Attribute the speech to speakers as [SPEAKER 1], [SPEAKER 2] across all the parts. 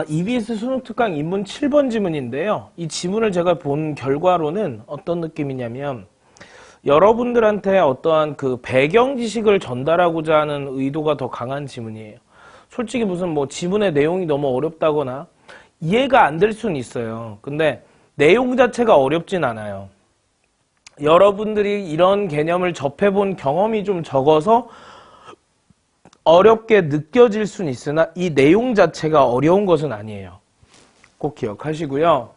[SPEAKER 1] EBS 수능 특강 인문 7번 지문인데요. 이 지문을 제가 본 결과로는 어떤 느낌이냐면 여러분들한테 어떠한 그 배경 지식을 전달하고자 하는 의도가 더 강한 지문이에요. 솔직히 무슨 뭐 지문의 내용이 너무 어렵다거나 이해가 안 될 수는 있어요. 근데 내용 자체가 어렵진 않아요. 여러분들이 이런 개념을 접해본 경험이 좀 적어서 어렵게 느껴질 수는 있으나 이 내용 자체가 어려운 것은 아니에요. 꼭 기억하시고요.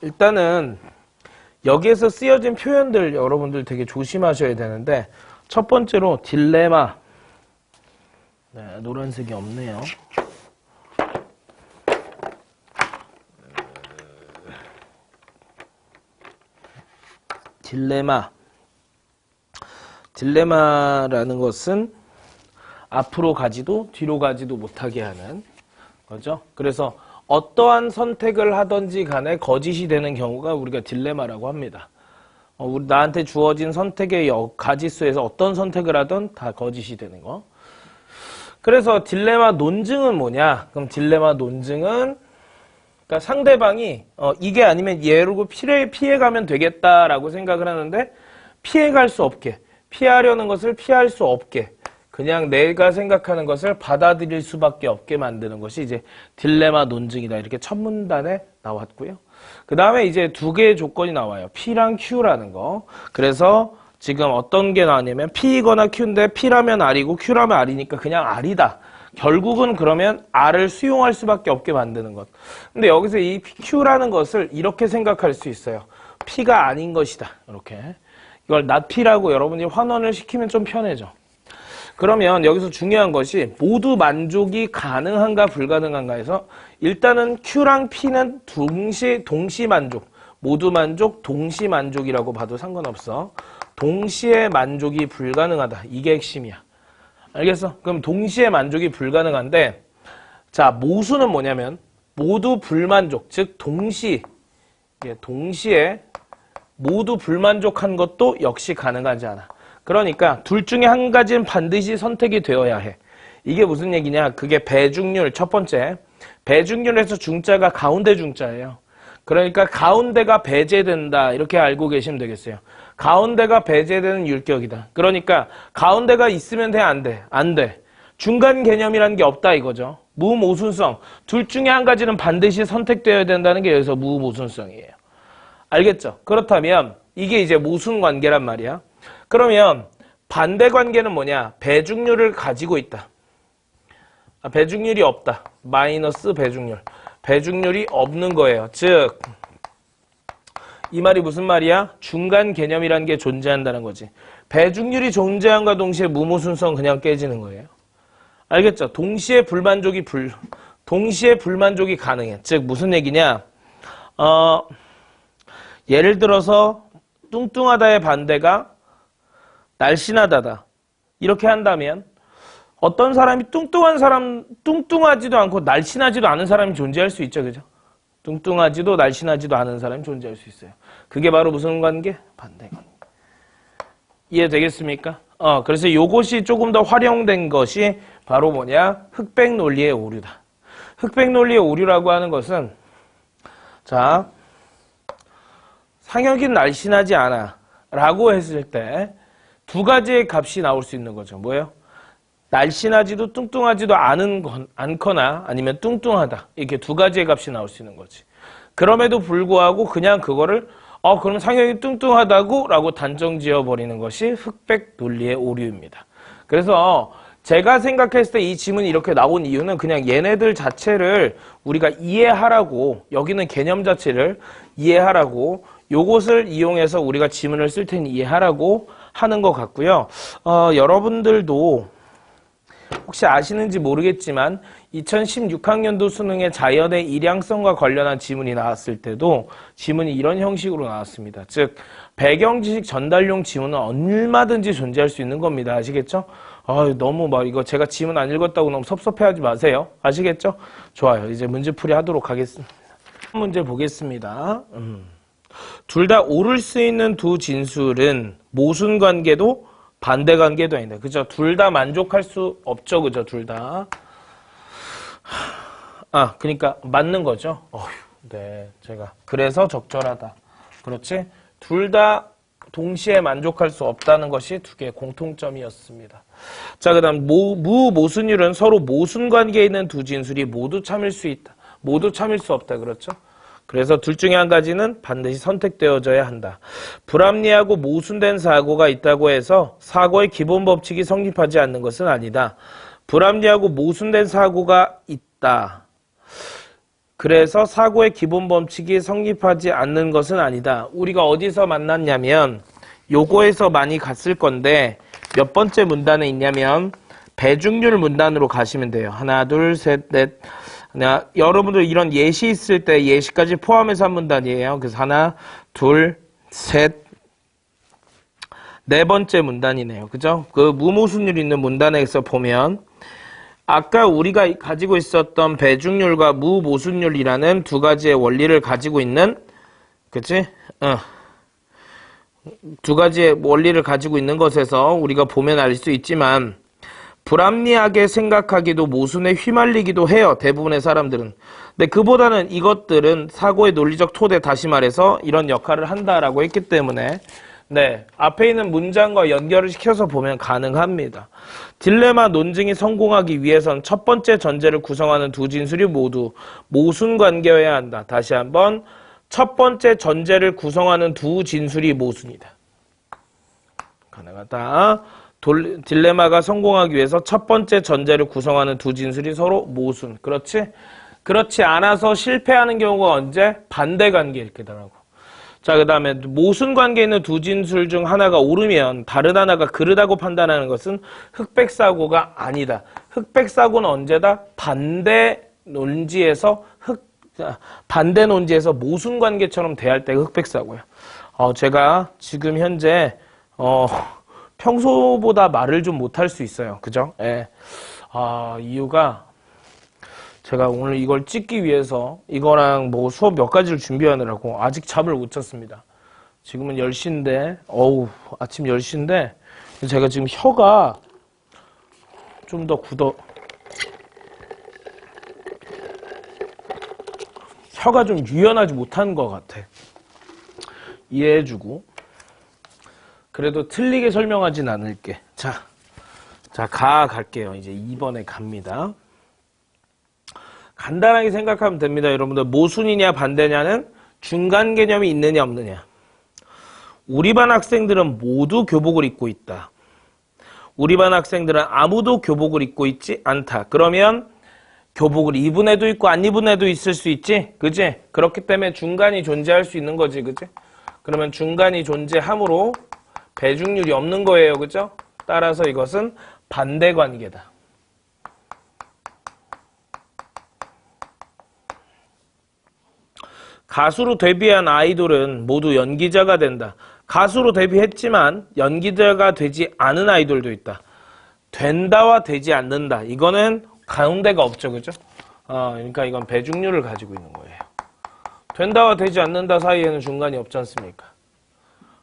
[SPEAKER 1] 일단은 여기에서 쓰여진 표현들 여러분들 되게 조심하셔야 되는데 첫 번째로 딜레마. 네, 노란색이 없네요. 딜레마라는 것은 앞으로 가지도 뒤로 가지도 못하게 하는 거죠. 그래서 어떠한 선택을 하든지 간에 거짓이 되는 경우가 우리가 딜레마라고 합니다. 나한테 주어진 선택의 가지수에서 어떤 선택을 하든 다 거짓이 되는 거. 그래서 딜레마 논증은 뭐냐? 그럼 딜레마 논증은 그러니까 상대방이 이게 아니면 얘로 피해가면 되겠다라고 생각을 하는데 피해갈 수 없게, 피하려는 것을 피할 수 없게 그냥 내가 생각하는 것을 받아들일 수밖에 없게 만드는 것이 이제 딜레마 논증이다. 이렇게 첫 문단에 나왔고요. 그 다음에 이제 두 개의 조건이 나와요. P랑 Q라는 거. 그래서 지금 어떤 게 나왔냐면 P이거나 Q인데 P라면 R이고 Q라면 R이니까 그냥 R이다. 결국은 그러면 R을 수용할 수밖에 없게 만드는 것. 근데 여기서 이 Q라는 것을 이렇게 생각할 수 있어요. P가 아닌 것이다. 이렇게. 이걸 not P라고 여러분이 환원을 시키면 좀 편해져. 그러면 여기서 중요한 것이 모두 만족이 가능한가 불가능한가 해서 일단은 Q랑 P는 동시 만족, 모두 만족, 동시 만족이라고 봐도 상관없어. 동시에 만족이 불가능하다. 이게 핵심이야. 알겠어? 그럼 동시에 만족이 불가능한데 자, 모수는 뭐냐면 모두 불만족, 즉 동시에 모두 불만족한 것도 역시 가능하지 않아. 그러니까 둘 중에 한 가지는 반드시 선택이 되어야 해. 이게 무슨 얘기냐? 그게 배중률 첫 번째. 배중률에서 중자가 가운데 중자예요. 그러니까 가운데가 배제된다. 이렇게 알고 계시면 되겠어요. 가운데가 배제되는 율격이다. 그러니까 가운데가 있으면 돼? 안 돼? 안 돼. 중간 개념이라는 게 없다 이거죠. 무모순성. 둘 중에 한 가지는 반드시 선택되어야 된다는 게 여기서 무모순성이에요. 알겠죠? 그렇다면 이게 이제 모순 관계란 말이야. 그러면 반대 관계는 뭐냐? 배중률을 가지고 있다. 배중률이 없다. 마이너스 배중률. 배중률이 없는 거예요. 즉, 이 말이 무슨 말이야? 중간 개념이라는 게 존재한다는 거지. 배중률이 존재함과 동시에 무모순성 그냥 깨지는 거예요. 알겠죠? 동시에 불만족이 가능해. 즉, 무슨 얘기냐? 예를 들어서 뚱뚱하다의 반대가 날씬하다다. 이렇게 한다면 어떤 사람이 뚱뚱하지도 않고 날씬하지도 않은 사람이 존재할 수 있죠. 그죠? 뚱뚱하지도 날씬하지도 않은 사람이 존재할 수 있어요. 그게 바로 무슨 관계? 반대 관계. 이해되겠습니까? 그래서 이것이 조금 더 활용된 것이 바로 뭐냐? 흑백 논리의 오류다. 흑백 논리의 오류라고 하는 것은 자, 상혁이는 날씬하지 않아 라고 했을 때 두 가지의 값이 나올 수 있는 거죠. 뭐예요? 날씬하지도 뚱뚱하지도 않거나 아니면 뚱뚱하다. 이렇게 두 가지의 값이 나올 수 있는 거지. 그럼에도 불구하고 그냥 그거를 그럼 상혁이 뚱뚱하다고 라고 단정 지어버리는 것이 흑백 논리의 오류입니다. 그래서 제가 생각했을 때 이 지문이 이렇게 나온 이유는 그냥 얘네들 자체를 우리가 이해하라고 여기는 개념 자체를 이해하라고 요것을 이용해서 우리가 지문을 쓸 테니 이해하라고 하는 것 같고요. 여러분들도 혹시 아시는지 모르겠지만 2016학년도 수능에 자연의 일양성과 관련한 지문이 나왔을 때도 지문이 이런 형식으로 나왔습니다. 즉 배경지식 전달용 지문은 얼마든지 존재할 수 있는 겁니다. 아시겠죠? 너무 이거 제가 지문 안 읽었다고 너무 섭섭해하지 마세요. 아시겠죠? 좋아요. 이제 문제풀이 하도록 하겠습니다. 문제 보겠습니다. 둘 다 오를 수 있는 두 진술은 모순 관계도 반대 관계도 아니다. 그죠? 둘 다 만족할 수 없죠. 그죠? 둘 다. 그러니까 맞는 거죠. 어휴, 네, 제가 그래서 적절하다. 그렇지? 둘 다 동시에 만족할 수 없다는 것이 두 개의 공통점이었습니다. 자, 그다음 무모순율은 서로 모순 관계에 있는 두 진술이 모두 참일 수 있다. 모두 참일 수 없다. 그렇죠? 그래서 둘 중에 한 가지는 반드시 선택되어져야 한다. 불합리하고 모순된 사고가 있다고 해서 사고의 기본 법칙이 성립하지 않는 것은 아니다. 불합리하고 모순된 사고가 있다. 그래서 사고의 기본 법칙이 성립하지 않는 것은 아니다. 우리가 어디서 만났냐면 요거에서 많이 갔을 건데 몇 번째 문단에 있냐면 배중률 문단으로 가시면 돼요. 하나, 둘, 셋, 넷. 여러분들 이런 예시 있을 때 예시까지 포함해서 한 문단이에요. 그래서 하나, 둘, 셋, 네 번째 문단이네요. 그죠? 그 무모순율 있는 문단에서 보면 아까 우리가 가지고 있었던 배중률과 무모순율이라는 두 가지의 원리를 가지고 있는, 그치? 두 가지의 원리를 가지고 있는 것에서 우리가 보면 알 수 있지만 불합리하게 생각하기도 모순에 휘말리기도 해요. 대부분의 사람들은. 근데 그보다는 이것들은 사고의 논리적 토대, 다시 말해서 이런 역할을 한다라고 했기 때문에 네, 앞에 있는 문장과 연결을 시켜서 보면 가능합니다. 딜레마 논증이 성공하기 위해선 첫 번째 전제를 구성하는 두 진술이 모두 모순 관계여야 한다. 다시 한번 첫 번째 전제를 구성하는 두 진술이 모순이다. 가능하다. 딜레마가 성공하기 위해서 첫 번째 전제를 구성하는 두 진술이 서로 모순. 그렇지? 그렇지 않아서 실패하는 경우가 언제? 반대 관계일 거라고. 자, 그 다음에 모순 관계에 있는 두 진술 중 하나가 옳으면 다른 하나가 그르다고 판단하는 것은 흑백사고가 아니다. 흑백사고는 언제다? 반대 논지에서 모순 관계처럼 대할 때가 흑백사고야. 제가 지금 현재 평소보다 말을 좀 못할 수 있어요. 그죠? 예. 이유가 제가 오늘 이걸 찍기 위해서 이거랑 뭐 수업 몇 가지를 준비하느라고 아직 잠을 못 잤습니다. 지금은 10시인데, 아침 10시인데, 제가 지금 혀가 좀 더 혀가 좀 유연하지 못한 것 같아. 이해해주고. 그래도 틀리게 설명하진 않을게. 자, 갈게요. 이제 2번에 갑니다. 간단하게 생각하면 됩니다. 여러분들 모순이냐 반대냐는 중간 개념이 있느냐 없느냐. 우리 반 학생들은 모두 교복을 입고 있다. 우리 반 학생들은 아무도 교복을 입고 있지 않다. 그러면 교복을 입은 애도 있고 안 입은 애도 있을 수 있지? 그지? 그렇기 때문에 중간이 존재할 수 있는 거지. 그지? 그러면 중간이 존재함으로 배중률이 없는 거예요. 그죠? 따라서 이것은 반대 관계다. 가수로 데뷔한 아이돌은 모두 연기자가 된다. 가수로 데뷔했지만 연기자가 되지 않은 아이돌도 있다. 된다와 되지 않는다. 이거는 가운데가 없죠. 그죠? 그러니까 이건 배중률을 가지고 있는 거예요. 된다와 되지 않는다 사이에는 중간이 없지 않습니까?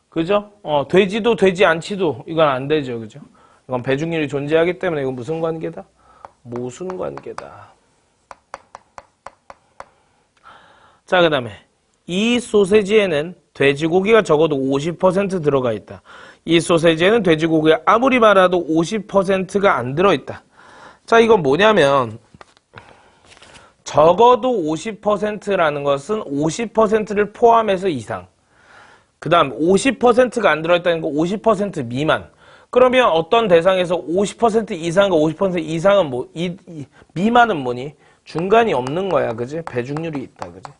[SPEAKER 1] 그죠? 되지도 되지 않지도 이건 안 되죠. 그죠? 이건 배중률이 존재하기 때문에 이건 무슨 관계다? 모순 관계다. 자, 그 다음에 이 소세지에는 돼지고기가 적어도 50% 들어가 있다. 이 소세지에는 돼지고기가 아무리 많아도 50%가 안 들어있다. 자, 이건 뭐냐면 적어도 50%라는 것은 50%를 포함해서 이상. 그 다음 50%가 안 들어있다는 거 50% 미만. 그러면 어떤 대상에서 50% 이상과 50% 이상은 미만은 뭐니? 중간이 없는 거야. 그지? 배중률이 있다. 그지?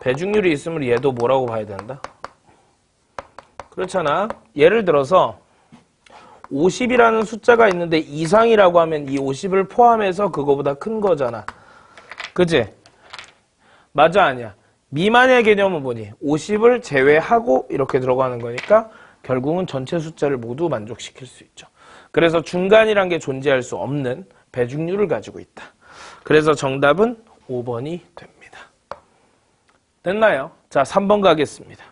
[SPEAKER 1] 배중률이 있으면 얘도 뭐라고 봐야 된다? 그렇잖아. 예를 들어서 50이라는 숫자가 있는데 이상이라고 하면 이 50을 포함해서 그거보다 큰 거잖아. 그지? 맞아 아니야? 미만의 개념은 뭐니? 50을 제외하고 이렇게 들어가는 거니까 결국은 전체 숫자를 모두 만족시킬 수 있죠. 그래서 중간이란 게 존재할 수 없는 배중률을 가지고 있다. 그래서 정답은 5번이 됩니다. 됐나요? 자, 3번 가겠습니다.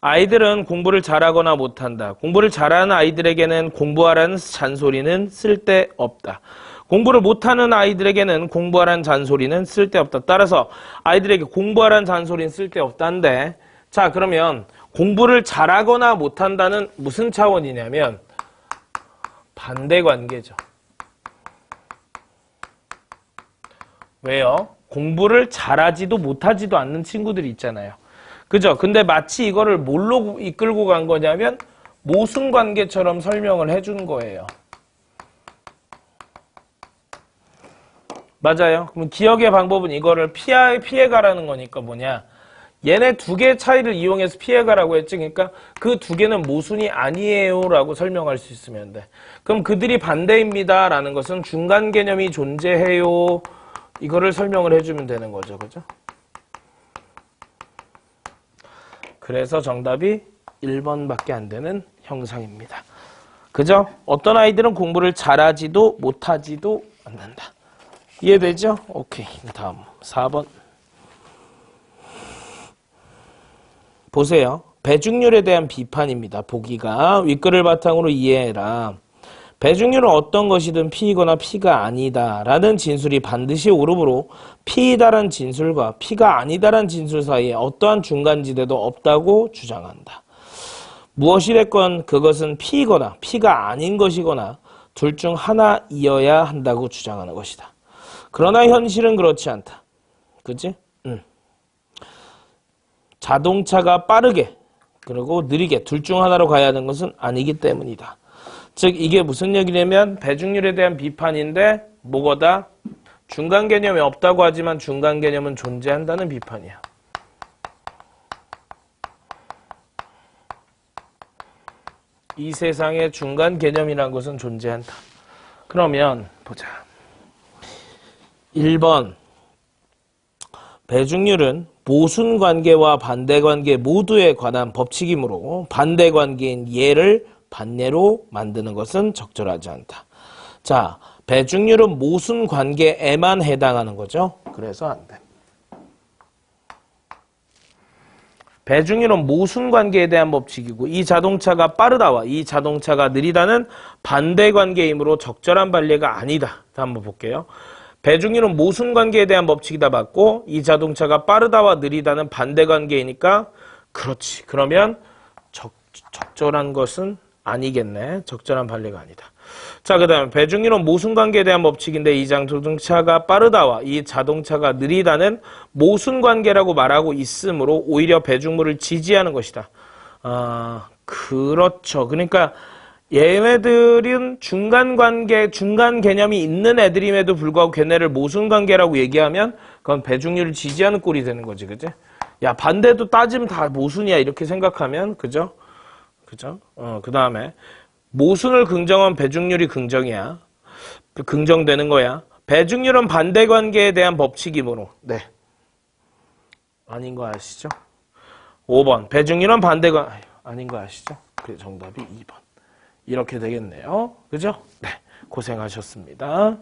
[SPEAKER 1] 아이들은 공부를 잘하거나 못한다. 공부를 잘하는 아이들에게는 공부하라는 잔소리는 쓸데없다. 공부를 못하는 아이들에게는 공부하라는 잔소리는 쓸데없다. 따라서 아이들에게 공부하라는 잔소리는 쓸데없다인데, 자, 그러면 공부를 잘하거나 못한다는 무슨 차원이냐면 반대 관계죠. 왜요? 공부를 잘하지도 못하지도 않는 친구들이 있잖아요. 그죠? 근데 마치 이거를 뭘로 이끌고 간 거냐면 모순 관계처럼 설명을 해준 거예요. 맞아요. 그럼 기억의 방법은 이거를 피해가라는 거니까 뭐냐. 얘네 두 개의 차이를 이용해서 피해가라고 했지. 그러니까 그 두 개는 모순이 아니에요 라고 설명할 수 있으면 돼. 그럼 그들이 반대입니다 라는 것은 중간 개념이 존재해요. 이거를 설명을 해주면 되는 거죠. 그죠? 그래서 정답이 1번밖에 안 되는 형상입니다. 그죠? 어떤 아이들은 공부를 잘하지도 못하지도 않는다. 이해되죠? 오케이. 다음 4번. 보세요. 배중률에 대한 비판입니다. 보기가 윗글을 바탕으로 이해해라. 배중률은 어떤 것이든 P이거나 P가 아니다 라는 진술이 반드시 오르므로 P이다란 진술과 P가 아니다란 진술 사이에 어떠한 중간지대도 없다고 주장한다. 무엇이 됐건 그것은 P이거나 P가 아닌 것이거나 둘 중 하나이어야 한다고 주장하는 것이다. 그러나 현실은 그렇지 않다. 그치? 자동차가 빠르게 그리고 느리게 둘 중 하나로 가야 하는 것은 아니기 때문이다. 즉 이게 무슨 얘기냐면 배중률에 대한 비판인데 뭐거다? 중간 개념이 없다고 하지만 중간 개념은 존재한다는 비판이야. 이 세상에 중간 개념이라는 것은 존재한다. 그러면 보자. 1번 배중률은 모순관계와 반대관계 모두에 관한 법칙이므로 반대관계인 예를 반예로 만드는 것은 적절하지 않다. 자, 배중률은 모순관계에만 해당하는 거죠. 그래서 안 돼. 배중률은 모순관계에 대한 법칙이고 이 자동차가 빠르다와 이 자동차가 느리다는 반대관계이므로 적절한 반례가 아니다. 한번 볼게요. 배중률은 모순관계에 대한 법칙이다 맞고 이 자동차가 빠르다와 느리다는 반대관계이니까 그렇지. 그러면 적절한 것은 아니겠네. 적절한 반례가 아니다. 자, 그 다음에 배중률은 모순관계에 대한 법칙인데 이 자동차가 빠르다와 이 자동차가 느리다는 모순관계라고 말하고 있으므로 오히려 배중률을 지지하는 것이다. 그렇죠. 그러니까 얘네들은 중간관계, 중간 개념이 있는 애들임에도 불구하고 걔네를 모순관계라고 얘기하면 그건 배중률을 지지하는 꼴이 되는 거지. 그지? 야, 반대도 따지면 다 모순이야. 이렇게 생각하면, 그죠? 그죠? 그 다음에 모순을 긍정한 배중률이 긍정이야. 긍정되는 거야. 배중률은 반대관계에 대한 법칙이므로. 네. 아닌 거 아시죠? 5번. 배중률은 아닌 거 아시죠? 그래, 정답이 2번. 이렇게 되겠네요. 그죠? 네. 고생하셨습니다.